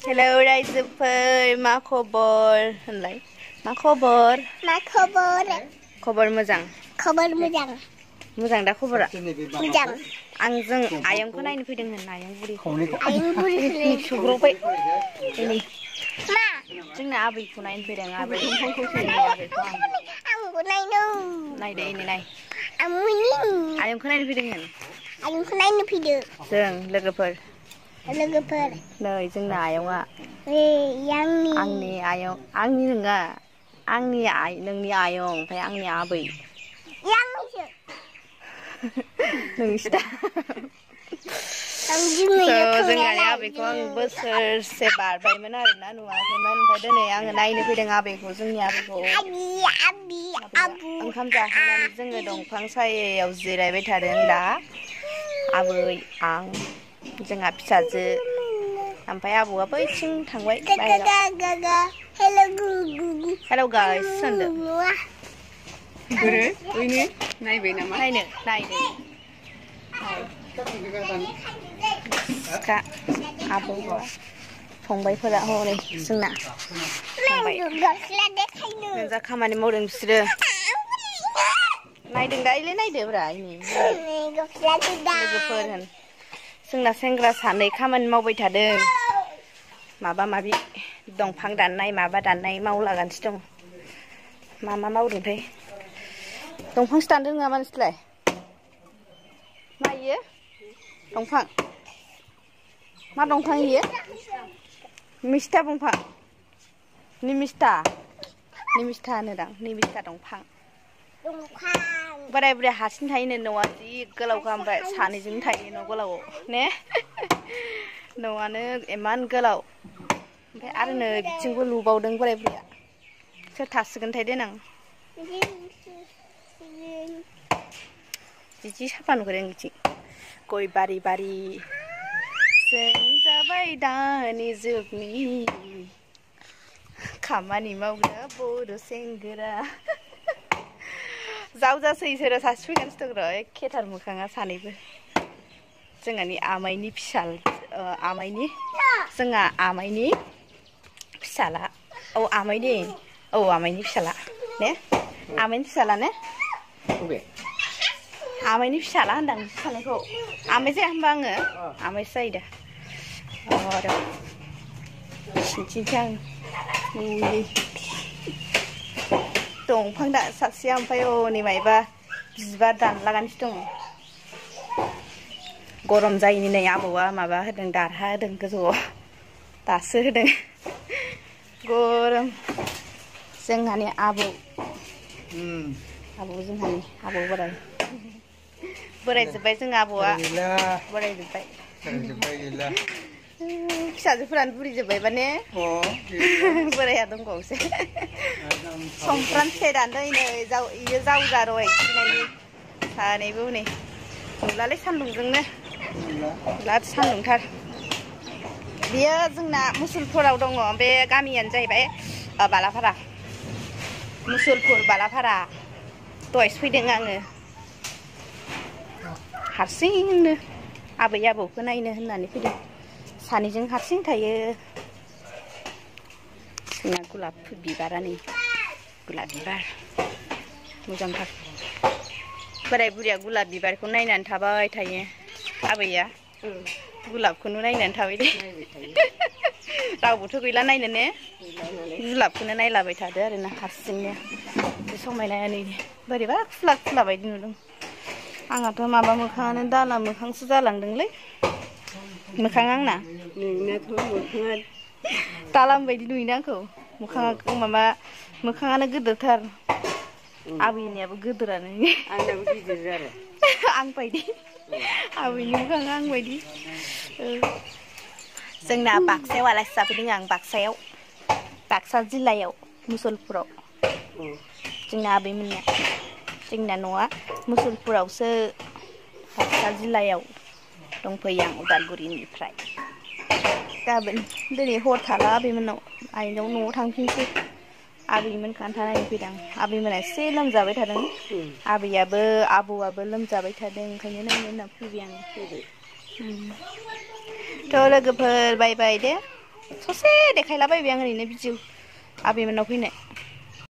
hello रायजोफोर मा खबर होनलाय मा खबर खबर मोजां मोजां दा खबरा मोजां आंजों आयंखौ नायनो फैदों होन आयं बुरिखौ सुग्रावबाय दिनै जोंना आबैखौ नायनो फैदों आबै आबैखौ नायदो इनै नाय आयंखौ नायनो फैदों होन जों लोगोफोर नै जोंना आयंआ आंनि आयं आंनि नङा नोंनि आयं ओमफ्राय आंनि आबै नोंसिना जोंहानि आबैखौ आं बोसोरसे बारबायमोन आरोना नुवाखैमोन ओमफ्राय दिनै आङो नायनो फैदों आबैखौ जोंनि आबैखौ ओंखाम जाखांनानै जोङो दंफां सायायाव जिरायबाय थादों दा आबै आं जोंहा फिसाजो ओमफ्राय आबौआ बैथिं थांबाय बाहेराव हेलौ गाइस होनदो नायबाय नामा नायदो सिखा आबौआ फंबायफोरा हनै जोंना फंबाय जा खामानि मावदों बिसोरो नायदों दा इलाय नायदोब्रा लोगोफोर होन जोंना सेंग्रा सानै खामानि मावबाय थादों माबा माबि दंफां दाननाय माबा दाननाय मावलागासिनो दं मा मावदोंथाय दंफांसो दानदों नामा नोंसोरलाय मा इयो दंफां मा दंफां इयो मिस्था दंफां निमिस्था होनोदां निमिस्था दंफां बोराय बुरै हारसिं थायोनो न'आ जि गोलावखा ओमफ्राय सानैजों थायो न' गोलावआव ने न'आनो इमान गोलाव ओमफ्राय आरो नै बिथिंबो लुबावदों बोराय बुरैया सोर थासिगोनथाय देनां जि साफा नुगोरदों बिथिं गय बारि जों जाबाय दानि जुगनि खामानि मावग्रा बर' सेंग्रा जावजासै इसोरो सासे फैगासिनो दं र' एखेथार मोखाङा सानैबो जोंहानि आमाइनि जोंहा आमाइनि फिसाला आमाइनि फिसाला ने आमाइनि फिसाला ने आमाइनि फिसाला होनदां सानैखौ आमाइ जाया होनबा आङो आमाइसो जायो दा खिन्थिनोसै आं दंफां सासेया ओमफ्राय हनै मायबा बिबार दानलागासिनो दङ गरम जायैनि नै आबौआ माबा होदों दारहा होदों गोजौआव दासो होदों गरम जोंहानि आबौ जोंहानि आबौ बोराय जोब्बाय जों आबौआ बोराय जोब्बाय फिसाजोफोरानो बुरि जोब्बायबा ने बोराया दंबावोसो समफ्राम फिथाइ दानदों नै इयो जावजा रय खिनायनि सानैबो हनै नुलालै सान्दुंजोंनो बिराद सान्दुंथार बियो जोंना मुसुलपुराव दङ बे गामियानो जाहैबाय बालाफारा मुसुलपुर बालाफारा दहायसो फैदों आङो हारसिंनो आबै आबौखौ नायनो होननानै फैदों सानैजों हारसिं थायो जोंना गलाप बिबारानो गलाप बिबार मोजांथार बोराय बुरिया गलाप बिबारखौ नायनानै थाबाय थायो आबैया गलापखौनो नायनानै थाबाय दे रावबोथ' गैला नायनो ने गलापखौनो नायलाबाय थादो आरोना हारसिंनो बे समायना नै बोरैबा खुला बायदि नुदों आंहाथ' माबा मोखाङानो दाला मोखांसो जालांदोंलै मोखाङा आंना दालाम बायदि नुयोना आंखौ मोखाङानो गिदिरथार आबैनियाबो गिदिरानो आंनाबो गिदिर आरो आं बायदि आबैनि मोखाङा आं बायदि जोंना बाक्सायाव आलासि जाफैदों आं बाक्सा जिल्लायाव मुसलपुराव जोंना आबैमोननिया जोंना न'आ मुसलपुरावसो बाक्सा जिल्लायाव दंफैयो आं उदालगुरिनिफ्राय गाबोन दिनै हर थाला आबैमोननाव आइनाव न'आव थांफिनसै आबैमोन खोन्थानायनो फैदों आबैमोना एसे लोमजाबाय थादों आबौआबो लोमजाबाय थादों ओंखायनो नायनो होनना फैबाय आं थ' लोगोफोर बाय बाय दे ससे देखायलाबायबाय आं ओरैनो भिडिअ आबैमोननाव फैनो